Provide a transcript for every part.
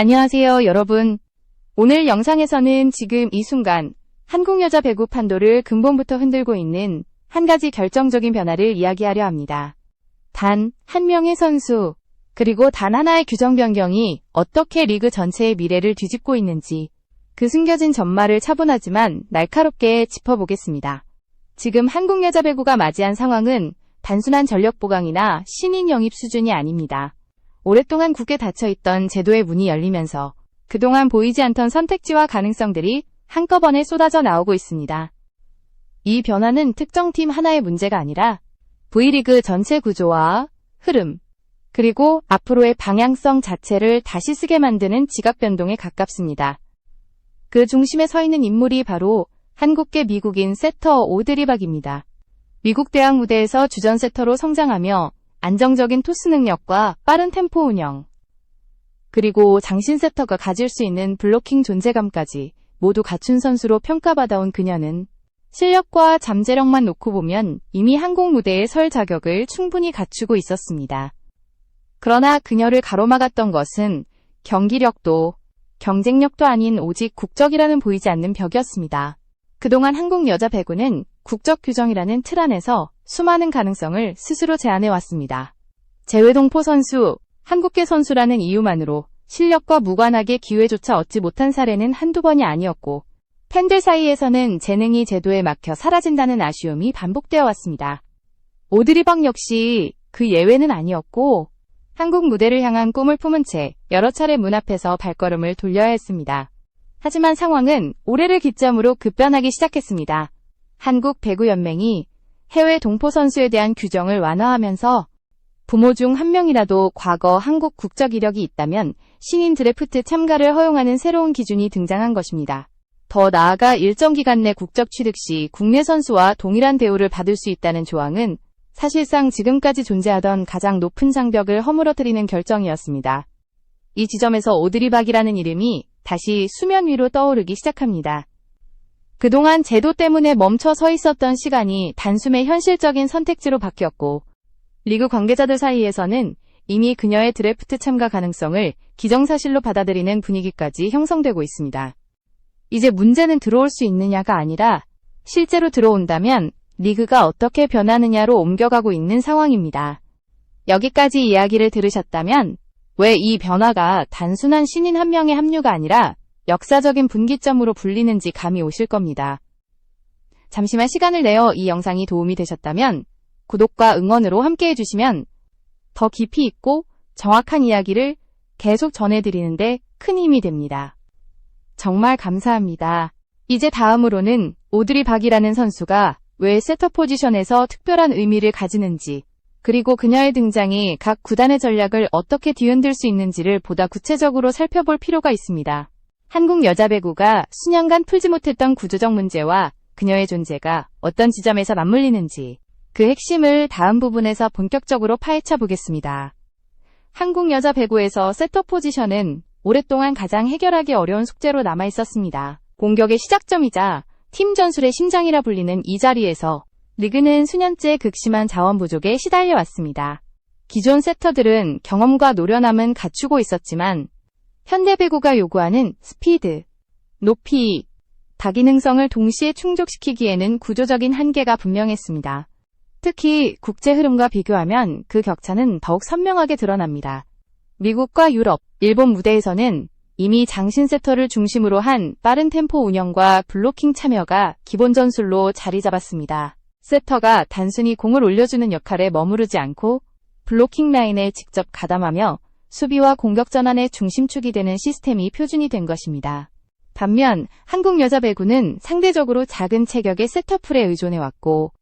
안녕하세요, 여러분. 오늘 영상에서는 지금 이 순간 한국 여자 배구 판도를 근본부터 흔들고 있는 한 가지 결정적인 변화를 이야기하려 합니다. 단 한 명의 선수, 그리고 단 하나의 규정 변경이 어떻게 리그 전체의 미래를 뒤집고 있는지 그 숨겨진 전말을 차분하지만 날카롭게 짚어보겠습니다. 지금 한국 여자 배구가 맞이한 상황은 단순한 전력 보강이나 신인 영입 수준이 아닙니다. 오랫동안 굳게 닫혀있던 제도의 문이 열리면서 그동안 보이지 않던 선택지와 가능성들이 한꺼번에 쏟아져 나오고 있습니다. 이 변화는 특정 팀 하나의 문제가 아니라 V리그 전체 구조와 흐름, 그리고 앞으로의 방향성 자체를 다시 쓰게 만드는 지각 변동에 가깝습니다. 그 중심에 서 있는 인물이 바로 한국계 미국인 세터 오드리 박입니다. 미국 대학 무대에서 주전 세터로 성장하며 안정적인 토스 능력과 빠른 템포 운영, 그리고 장신 세터가 가질 수 있는 블로킹 존재감까지 모두 갖춘 선수로 평가받아온 그녀는 실력과 잠재력만 놓고 보면 이미 한국 무대에 설 자격을 충분히 갖추고 있었습니다. 그러나 그녀를 가로막았던 것은 경기력도 경쟁력도 아닌 오직 국적이라는 보이지 않는 벽이었습니다. 그동안 한국 여자 배구는 국적 규정이라는 틀 안에서 수많은 가능성을 스스로 제안해왔습니다. 재외동포 선수, 한국계 선수라는 이유만으로 실력과 무관하게 기회조차 얻지 못한 사례는 한두 번이 아니었고, 팬들 사이에서는 재능이 제도에 막혀 사라진다는 아쉬움이 반복되어 왔습니다. 오드리 박 역시 그 예외는 아니었고, 한국 무대를 향한 꿈을 품은 채 여러 차례 문 앞에서 발걸음을 돌려야 했습니다. 하지만 상황은 올해를 기점으로 급변하기 시작했습니다. 한국 배구연맹이 해외 동포 선수에 대한 규정을 완화하면서 부모 중 한 명이라도 과거 한국 국적 이력이 있다면 신인 드래프트 참가를 허용하는 새로운 기준이 등장한 것입니다. 더 나아가 일정 기간 내 국적 취득 시 국내 선수와 동일한 대우를 받을 수 있다는 조항은 사실상 지금까지 존재하던 가장 높은 장벽을 허물어뜨리는 결정이었습니다. 이 지점에서 오드리 박이라는 이름이 다시 수면 위로 떠오르기 시작합니다. 그동안 제도 때문에 멈춰 서 있었던 시간이 단숨에 현실적인 선택지로 바뀌었고, 리그 관계자들 사이에서는 이미 그녀의 드래프트 참가 가능성을 기정사실로 받아들이는 분위기까지 형성되고 있습니다. 이제 문제는 들어올 수 있느냐가 아니라 실제로 들어온다면 리그가 어떻게 변하느냐로 옮겨가고 있는 상황입니다. 여기까지 이야기를 들으셨다면 왜 이 변화가 단순한 신인 한 명의 합류가 아니라 역사적인 분기점으로 불리는지 감이 오실 겁니다. 잠시만 시간을 내어 이 영상이 도움이 되셨다면 구독과 응원으로 함께 해주시면 더 깊이 있고 정확한 이야기를 계속 전해드리는데 큰 힘이 됩니다. 정말 감사합니다. 이제 다음으로는 오드리 박이라는 선수가 왜 세터 포지션에서 특별한 의미를 가지는지, 그리고 그녀의 등장이 각 구단의 전략을 어떻게 뒤흔들 수 있는지를 보다 구체적으로 살펴볼 필요가 있습니다. 한국 여자 배구가 수년간 풀지 못했던 구조적 문제와 그녀의 존재가 어떤 지점에서 맞물리는지, 그 핵심을 다음 부분에서 본격적으로 파헤쳐 보겠습니다. 한국 여자 배구에서 세터 포지션은 오랫동안 가장 해결하기 어려운 숙제로 남아 있었습니다. 공격의 시작점이자 팀 전술의 심장이라 불리는 이 자리에서 리그는 수년째 극심한 자원 부족에 시달려 왔습니다. 기존 세터들은 경험과 노련함은 갖추고 있었지만 현대 배구가 요구하는 스피드, 높이, 다기능성을 동시에 충족시키기에는 구조적인 한계가 분명했습니다. 특히 국제 흐름과 비교하면 그 격차는 더욱 선명하게 드러납니다. 미국과 유럽, 일본 무대에서는 이미 장신 세터를 중심으로 한 빠른 템포 운영과 블로킹 참여가 기본 전술로 자리 잡았습니다. 세터가 단순히 공을 올려주는 역할에 머무르지 않고 블로킹 라인에 직접 가담하며 수비와 공격 전환의 중심축이 되는 시스템이 표준이 된 것입니다. 반면 한국 여자 배구는 상대적으로 작은 체격의 세터풀에 의존해왔고,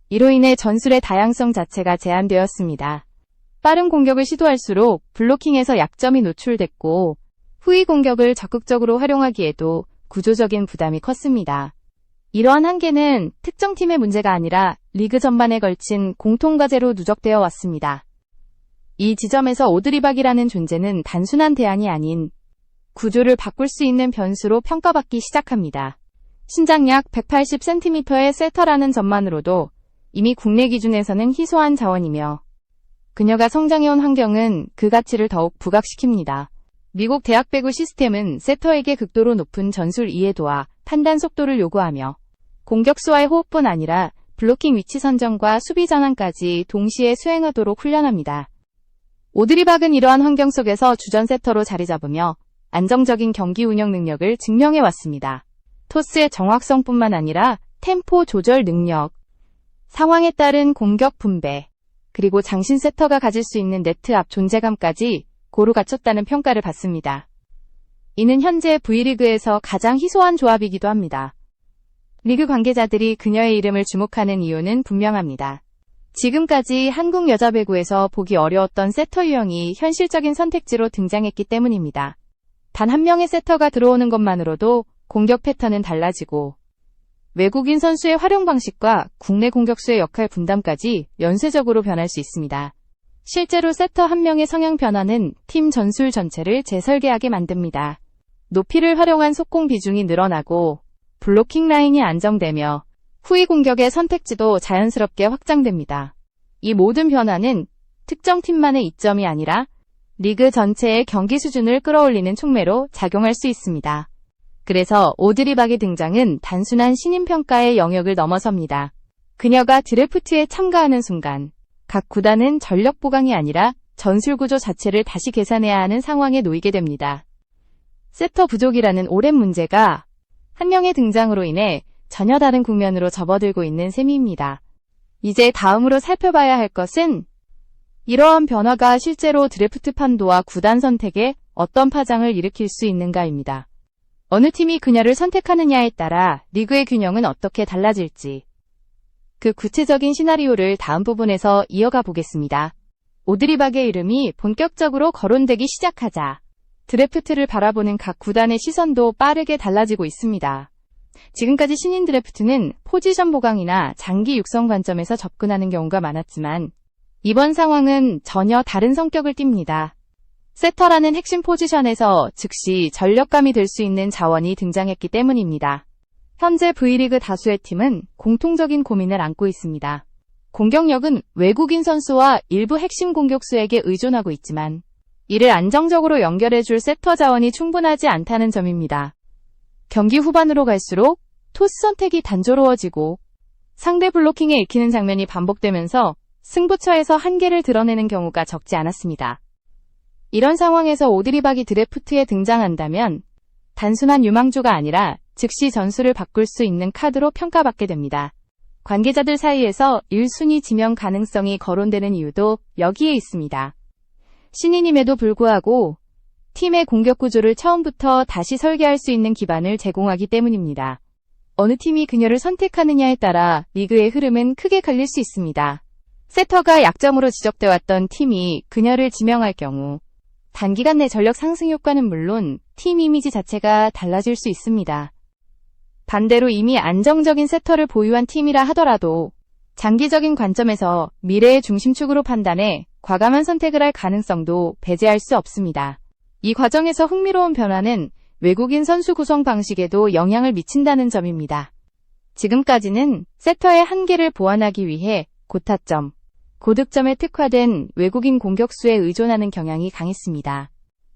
이로 인해 전술의 다양성 자체가 제한되었습니다. 빠른 공격을 시도할수록 블로킹에서 약점이 노출됐고, 후위 공격을 적극적으로 활용하기에도 구조적인 부담이 컸습니다. 이러한 한계는 특정 팀의 문제가 아니라 리그 전반에 걸친 공통과제로 누적되어 왔습니다. 이 지점에서 오드리 박이라는 존재는 단순한 대안이 아닌 구조를 바꿀 수 있는 변수로 평가받기 시작합니다. 신장 약 180cm의 세터라는 점만으로도 이미 국내 기준에서는 희소한 자원이며, 그녀가 성장해온 환경은 그 가치를 더욱 부각시킵니다. 미국 대학 배구 시스템은 세터에게 극도로 높은 전술 이해도와 판단 속도를 요구하며 공격수와의 호흡뿐 아니라 블로킹 위치 선정과 수비 전환까지 동시에 수행하도록 훈련합니다. 오드리 박은 이러한 환경 속에서 주전 세터로 자리 잡으며 안정적인 경기 운영 능력을 증명해왔습니다. 토스의 정확성뿐만 아니라 템포 조절 능력, 상황에 따른 공격 분배, 그리고 장신 세터가 가질 수 있는 네트 앞 존재감까지 고루 갖췄다는 평가를 받습니다. 이는 현재 V리그에서 가장 희소한 조합이기도 합니다. 리그 관계자들이 그녀의 이름을 주목하는 이유는 분명합니다. 지금까지 한국 여자 배구에서 보기 어려웠던 세터 유형이 현실적인 선택지로 등장했기 때문입니다. 단 한 명의 세터가 들어오는 것만으로도 공격 패턴은 달라지고 외국인 선수의 활용 방식과 국내 공격수의 역할 분담까지 연쇄적으로 변할 수 있습니다. 실제로 세터 한 명의 성향 변화는 팀 전술 전체를 재설계하게 만듭니다. 높이를 활용한 속공 비중이 늘어나고 블로킹 라인이 안정되며 후위 공격의 선택지도 자연스럽게 확장됩니다. 이 모든 변화는 특정 팀만의 이점이 아니라 리그 전체의 경기 수준을 끌어올리는 촉매로 작용할 수 있습니다. 그래서 오드리 박의 등장은 단순한 신인 평가의 영역을 넘어섭니다. 그녀가 드래프트에 참가하는 순간 각 구단은 전력 보강이 아니라 전술 구조 자체를 다시 계산해야 하는 상황에 놓이게 됩니다. 세터 부족이라는 오랜 문제가 한 명의 등장으로 인해 전혀 다른 국면으로 접어들고 있는 셈입니다. 이제 다음으로 살펴봐야 할 것은 이러한 변화가 실제로 드래프트 판도와 구단 선택에 어떤 파장을 일으킬 수 있는가입니다. 어느 팀이 그녀를 선택하느냐에 따라 리그의 균형은 어떻게 달라질지. 그 구체적인 시나리오를 다음 부분에서 이어가 보겠습니다. 오드리 박의 이름이 본격적으로 거론되기 시작하자 드래프트를 바라보는 각 구단의 시선도 빠르게 달라지고 있습니다. 지금까지 신인 드래프트는 포지션 보강이나 장기 육성 관점에서 접근하는 경우가 많았지만 이번 상황은 전혀 다른 성격을 띱니다. 세터라는 핵심 포지션에서 즉시 전력감이 될 수 있는 자원이 등장했기 때문입니다. 현재 V리그 다수의 팀은 공통적인 고민을 안고 있습니다. 공격력은 외국인 선수와 일부 핵심 공격수에게 의존하고 있지만 이를 안정적으로 연결해줄 세터 자원이 충분하지 않다는 점입니다. 경기 후반으로 갈수록 토스 선택이 단조로워지고 상대 블로킹에 읽히는 장면이 반복되면서 승부처에서 한계를 드러내는 경우가 적지 않았습니다. 이런 상황에서 오드리 박이 드래프트에 등장한다면 단순한 유망주가 아니라 즉시 전술을 바꿀 수 있는 카드로 평가받게 됩니다. 관계자들 사이에서 1순위 지명 가능성이 거론되는 이유도 여기에 있습니다. 신인임에도 불구하고 팀의 공격 구조를 처음부터 다시 설계할 수 있는 기반을 제공하기 때문입니다. 어느 팀이 그녀를 선택하느냐에 따라 리그의 흐름은 크게 갈릴 수 있습니다. 세터가 약점으로 지적돼 왔던 팀이 그녀를 지명할 경우 단기간 내 전력 상승 효과는 물론 팀 이미지 자체가 달라질 수 있습니다. 반대로 이미 안정적인 세터를 보유한 팀이라 하더라도 장기적인 관점에서 미래의 중심축으로 판단해 과감한 선택을 할 가능성도 배제할 수 없습니다. 이 과정에서 흥미로운 변화는 외국인 선수 구성 방식에도 영향을 미친다는 점입니다. 지금까지는 세터의 한계를 보완하기 위해 고타점, 고득점에 특화된 외국인 공격수에 의존하는 경향이 강했습니다.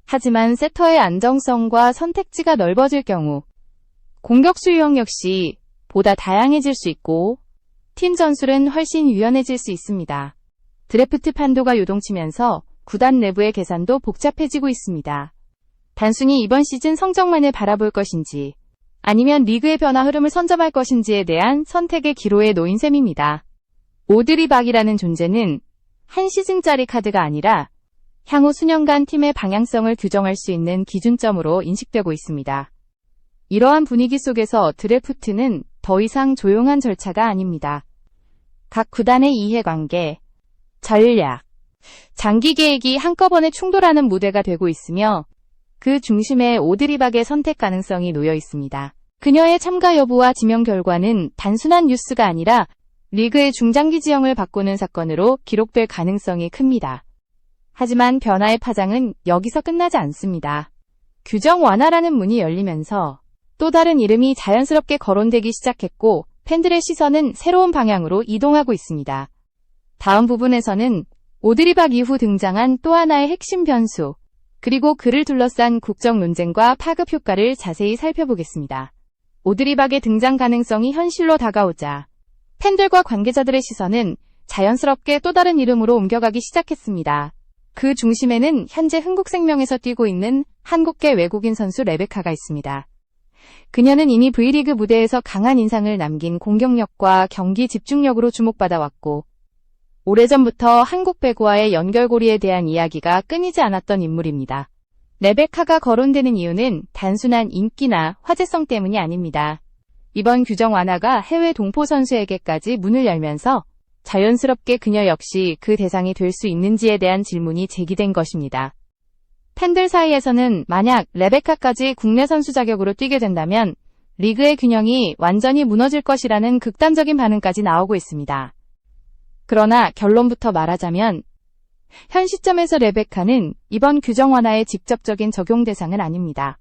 하지만 세터의 안정성과 선택지가 넓어질 경우 공격수 유형 역시 보다 다양해질 수 있고 팀 전술은 훨씬 유연해질 수 있습니다. 드래프트 판도가 요동치면서 구단 내부의 계산도 복잡해지고 있습니다. 단순히 이번 시즌 성적만을 바라볼 것인지 아니면 리그의 변화 흐름을 선점할 것인지에 대한 선택의 기로에 놓인 셈입니다. 오드리 박이라는 존재는 한 시즌짜리 카드가 아니라 향후 수년간 팀의 방향성을 규정할 수 있는 기준점으로 인식되고 있습니다. 이러한 분위기 속에서 드래프트는 더 이상 조용한 절차가 아닙니다. 각 구단의 이해관계, 전략, 장기 계획이 한꺼번에 충돌하는 무대가 되고 있으며 그 중심에 오드리 박의 선택 가능성이 놓여 있습니다. 그녀의 참가 여부와 지명 결과는 단순한 뉴스가 아니라 리그의 중장기 지형을 바꾸는 사건으로 기록될 가능성이 큽니다. 하지만 변화의 파장은 여기서 끝나지 않습니다. 규정 완화라는 문이 열리면서 또 다른 이름이 자연스럽게 거론되기 시작했고 팬들의 시선은 새로운 방향으로 이동하고 있습니다. 다음 부분에서는 오드리 박 이후 등장한 또 하나의 핵심 변수, 그리고 그를 둘러싼 국정 논쟁과 파급 효과를 자세히 살펴보겠습니다. 오드리 박의 등장 가능성이 현실로 다가오자 팬들과 관계자들의 시선은 자연스럽게 또 다른 이름으로 옮겨가기 시작했습니다. 그 중심에는 현재 흥국생명에서 뛰고 있는 한국계 외국인 선수 레베카가 있습니다. 그녀는 이미 V리그 무대에서 강한 인상을 남긴 공격력과 경기 집중력으로 주목받아왔고, 오래전부터 한국 배구와의 연결고리에 대한 이야기가 끊이지 않았던 인물입니다. 레베카가 거론되는 이유는 단순한 인기나 화제성 때문이 아닙니다. 이번 규정 완화가 해외 동포 선수에게까지 문을 열면서 자연스럽게 그녀 역시 그 대상이 될 수 있는지에 대한 질문이 제기된 것입니다. 팬들 사이에서는 만약 레베카까지 국내 선수 자격으로 뛰게 된다면 리그의 균형이 완전히 무너질 것이라는 극단적인 반응까지 나오고 있습니다. 그러나 결론부터 말하자면 현 시점에서 레베카는 이번 규정 완화의 직접적인 적용 대상은 아닙니다.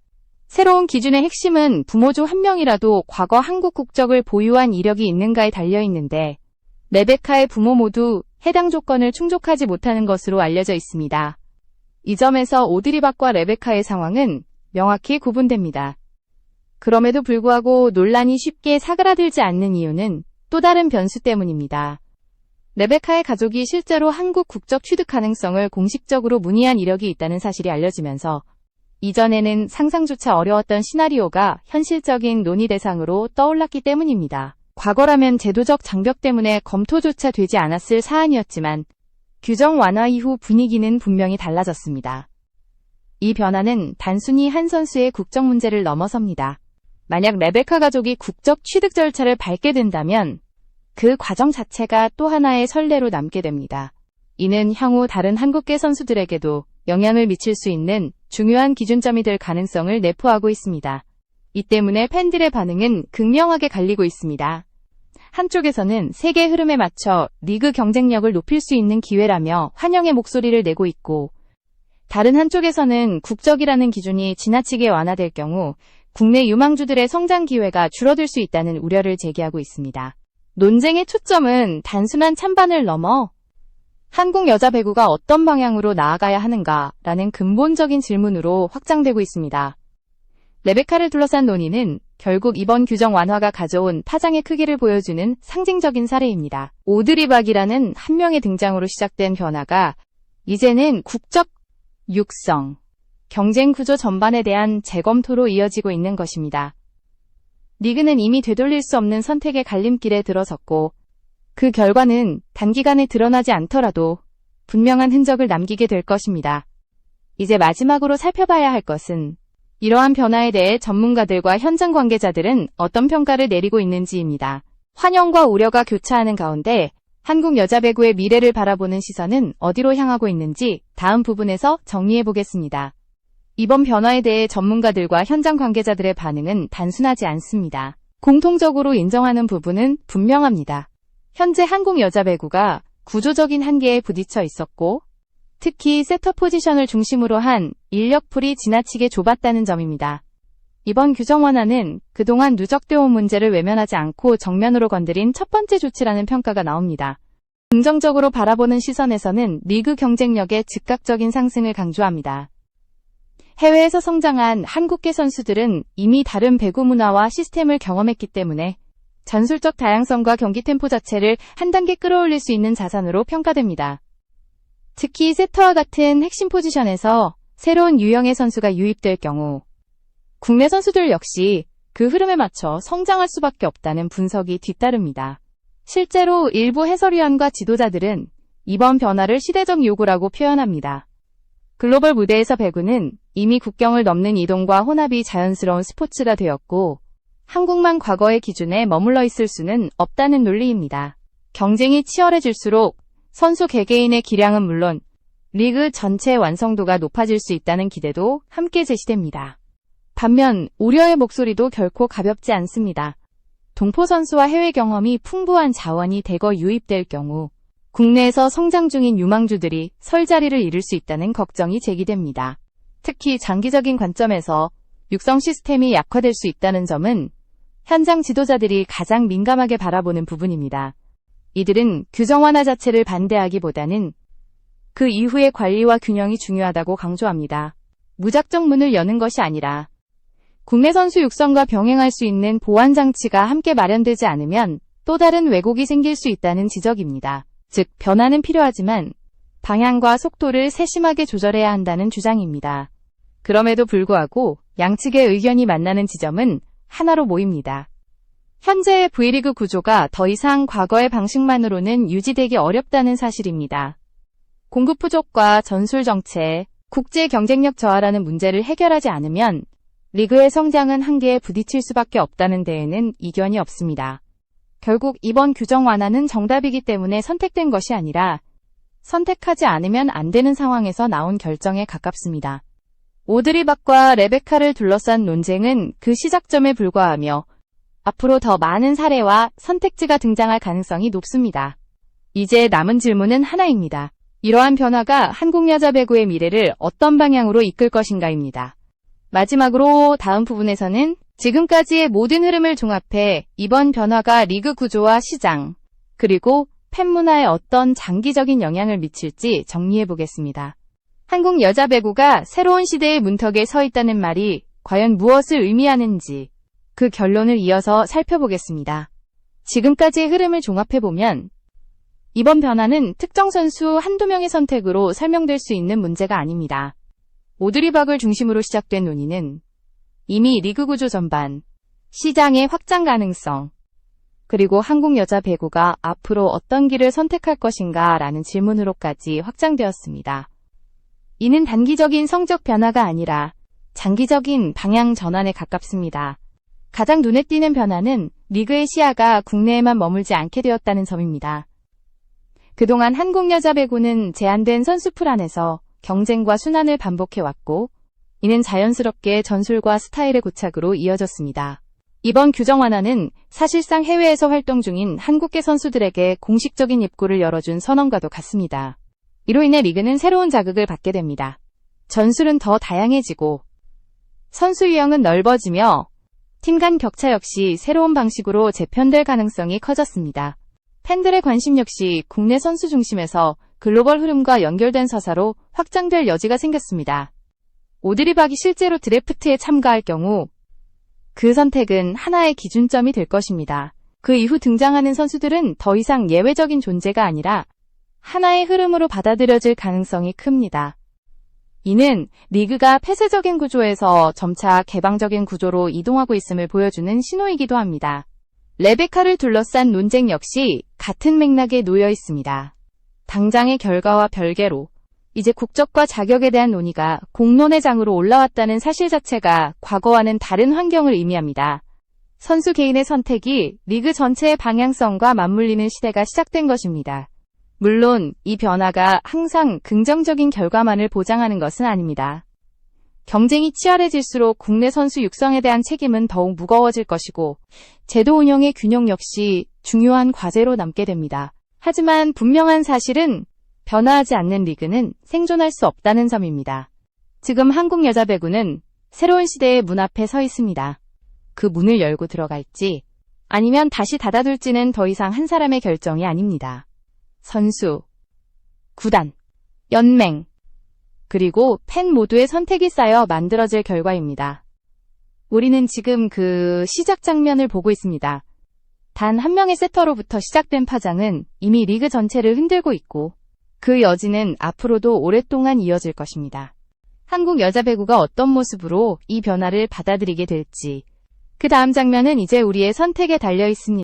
새로운 기준의 핵심은 부모 중 한 명이라도 과거 한국 국적을 보유한 이력이 있는가에 달려있는데, 레베카의 부모 모두 해당 조건을 충족하지 못하는 것으로 알려져 있습니다. 이 점에서 오드리 박과 레베카의 상황은 명확히 구분됩니다. 그럼에도 불구하고 논란이 쉽게 사그라들지 않는 이유는 또 다른 변수 때문입니다. 레베카의 가족이 실제로 한국 국적 취득 가능성을 공식적으로 문의한 이력이 있다는 사실이 알려지면서 이전에는 상상조차 어려웠던 시나리오가 현실적인 논의 대상으로 떠올랐기 때문입니다. 과거라면 제도적 장벽 때문에 검토조차 되지 않았을 사안이었지만 규정 완화 이후 분위기는 분명히 달라졌습니다. 이 변화는 단순히 한 선수의 국적 문제를 넘어섭니다. 만약 레베카 가족이 국적 취득 절차를 밟게 된다면 그 과정 자체가 또 하나의 선례로 남게 됩니다. 이는 향후 다른 한국계 선수들에게도 영향을 미칠 수 있는 중요한 기준점이 될 가능성을 내포하고 있습니다. 이 때문에 팬들의 반응은 극명하게 갈리고 있습니다. 한쪽에서는 세계 흐름에 맞춰 리그 경쟁력을 높일 수 있는 기회라며 환영의 목소리를 내고 있고, 다른 한쪽에서는 국적이라는 기준이 지나치게 완화될 경우 국내 유망주들의 성장 기회가 줄어들 수 있다는 우려를 제기하고 있습니다. 논쟁의 초점은 단순한 찬반을 넘어 한국 여자 배구가 어떤 방향으로 나아가야 하는가라는 근본적인 질문으로 확장되고 있습니다. 레베카를 둘러싼 논의는 결국 이번 규정 완화가 가져온 파장의 크기를 보여주는 상징적인 사례입니다. 오드리 박이라는 한 명의 등장으로 시작된 변화가 이제는 국적, 육성, 경쟁 구조 전반에 대한 재검토로 이어지고 있는 것입니다. 리그는 이미 되돌릴 수 없는 선택의 갈림길에 들어섰고, 그 결과는 단기간에 드러나지 않더라도 분명한 흔적을 남기게 될 것입니다. 이제 마지막으로 살펴봐야 할 것은 이러한 변화에 대해 전문가들과 현장 관계자들은 어떤 평가를 내리고 있는지입니다. 환영과 우려가 교차하는 가운데 한국 여자 배구의 미래를 바라보는 시선은 어디로 향하고 있는지 다음 부분에서 정리해 보겠습니다. 이번 변화에 대해 전문가들과 현장 관계자들의 반응은 단순하지 않습니다. 공통적으로 인정하는 부분은 분명합니다. 현재 한국 여자 배구가 구조적인 한계에 부딪혀 있었고, 특히 세터 포지션을 중심으로 한 인력풀이 지나치게 좁았다는 점입니다. 이번 규정 완화는 그동안 누적되어 온 문제를 외면하지 않고 정면으로 건드린 첫 번째 조치라는 평가가 나옵니다. 긍정적으로 바라보는 시선에서는 리그 경쟁력의 즉각적인 상승을 강조합니다. 해외에서 성장한 한국계 선수들은 이미 다른 배구 문화와 시스템을 경험했기 때문에 전술적 다양성과 경기 템포 자체를 한 단계 끌어올릴 수 있는 자산으로 평가됩니다. 특히 세터와 같은 핵심 포지션에서 새로운 유형의 선수가 유입될 경우 국내 선수들 역시 그 흐름에 맞춰 성장할 수밖에 없다는 분석이 뒤따릅니다. 실제로 일부 해설위원과 지도자들은 이번 변화를 시대적 요구라고 표현합니다. 글로벌 무대에서 배구는 이미 국경을 넘는 이동과 혼합이 자연스러운 스포츠가 되었고, 한국만 과거의 기준에 머물러 있을 수는 없다는 논리입니다. 경쟁이 치열해질수록 선수 개개인의 기량은 물론 리그 전체의 완성도가 높아질 수 있다는 기대도 함께 제시됩니다. 반면 우려의 목소리도 결코 가볍지 않습니다. 동포 선수와 해외 경험이 풍부한 자원이 대거 유입될 경우 국내에서 성장 중인 유망주들이 설 자리를 잃을 수 있다는 걱정이 제기됩니다. 특히 장기적인 관점에서 육성 시스템이 약화될 수 있다는 점은 현장 지도자들이 가장 민감하게 바라보는 부분입니다. 이들은 규정 완화 자체를 반대하기보다는 그 이후의 관리와 균형이 중요하다고 강조합니다. 무작정 문을 여는 것이 아니라 국내 선수 육성과 병행할 수 있는 보완 장치가 함께 마련되지 않으면 또 다른 왜곡이 생길 수 있다는 지적입니다. 즉, 변화는 필요하지만 방향과 속도를 세심하게 조절해야 한다는 주장입니다. 그럼에도 불구하고 양측의 의견이 만나는 지점은 하나로 모입니다. 현재의 V리그 구조가 더 이상 과거의 방식만으로는 유지되기 어렵다는 사실입니다. 공급 부족과 전술 정체, 국제 경쟁력 저하라는 문제를 해결하지 않으면 리그의 성장은 한계에 부딪힐 수밖에 없다는 데에는 이견이 없습니다. 결국 이번 규정 완화는 정답이기 때문에 선택된 것이 아니라 선택하지 않으면 안 되는 상황에서 나온 결정에 가깝습니다. 오드리 박과 레베카를 둘러싼 논쟁은 그 시작점에 불과하며 앞으로 더 많은 사례와 선택지가 등장할 가능성이 높습니다. 이제 남은 질문은 하나입니다. 이러한 변화가 한국 여자 배구의 미래를 어떤 방향으로 이끌 것인가입니다. 마지막으로 다음 부분에서는 지금까지의 모든 흐름을 종합해 이번 변화가 리그 구조와 시장, 그리고 팬 문화에 어떤 장기적인 영향을 미칠지 정리해 보겠습니다. 한국 여자 배구가 새로운 시대의 문턱에 서 있다는 말이 과연 무엇을 의미하는지 그 결론을 이어서 살펴보겠습니다. 지금까지의 흐름을 종합해보면 이번 변화는 특정 선수 한두 명의 선택으로 설명될 수 있는 문제가 아닙니다. 오드리 박을 중심으로 시작된 논의는 이미 리그 구조 전반, 시장의 확장 가능성, 그리고 한국 여자 배구가 앞으로 어떤 길을 선택할 것인가 라는 질문으로까지 확장되었습니다. 이는 단기적인 성적 변화가 아니라 장기적인 방향 전환에 가깝습니다. 가장 눈에 띄는 변화는 리그의 시야가 국내에만 머물지 않게 되었다는 점입니다. 그동안 한국 여자 배구는 제한된 선수풀 안에서 경쟁과 순환을 반복해왔고, 이는 자연스럽게 전술과 스타일의 고착으로 이어졌습니다. 이번 규정 완화는 사실상 해외에서 활동 중인 한국계 선수들에게 공식적인 입구를 열어준 선언과도 같습니다. 이로 인해 리그는 새로운 자극을 받게 됩니다. 전술은 더 다양해지고 선수 유형은 넓어지며 팀 간 격차 역시 새로운 방식으로 재편될 가능성이 커졌습니다. 팬들의 관심 역시 국내 선수 중심에서 글로벌 흐름과 연결된 서사로 확장될 여지가 생겼습니다. 오드리 박이 실제로 드래프트에 참가할 경우 그 선택은 하나의 기준점이 될 것입니다. 그 이후 등장하는 선수들은 더 이상 예외적인 존재가 아니라 하나의 흐름으로 받아들여질 가능성이 큽니다. 이는 리그가 폐쇄적인 구조에서 점차 개방적인 구조로 이동하고 있음을 보여주는 신호이기도 합니다. 레베카를 둘러싼 논쟁 역시 같은 맥락에 놓여 있습니다. 당장의 결과와 별개로 이제 국적과 자격에 대한 논의가 공론의 장으로 올라왔다는 사실 자체가 과거와는 다른 환경을 의미합니다. 선수 개인의 선택이 리그 전체의 방향성과 맞물리는 시대가 시작된 것입니다. 물론 이 변화가 항상 긍정적인 결과만을 보장하는 것은 아닙니다. 경쟁이 치열해질수록 국내 선수 육성에 대한 책임은 더욱 무거워질 것이고 제도 운영의 균형 역시 중요한 과제로 남게 됩니다. 하지만 분명한 사실은 변화하지 않는 리그는 생존할 수 없다는 점입니다. 지금 한국 여자 배구는 새로운 시대의 문 앞에 서 있습니다. 그 문을 열고 들어갈지 아니면 다시 닫아둘지는 더 이상 한 사람의 결정이 아닙니다. 선수, 구단, 연맹, 그리고 팬 모두의 선택이 쌓여 만들어질 결과입니다. 우리는 지금 그 시작 장면을 보고 있습니다. 단 한 명의 세터로부터 시작된 파장은 이미 리그 전체를 흔들고 있고 그 여지는 앞으로도 오랫동안 이어질 것입니다. 한국 여자 배구가 어떤 모습으로 이 변화를 받아들이게 될지 그 다음 장면은 이제 우리의 선택에 달려 있습니다.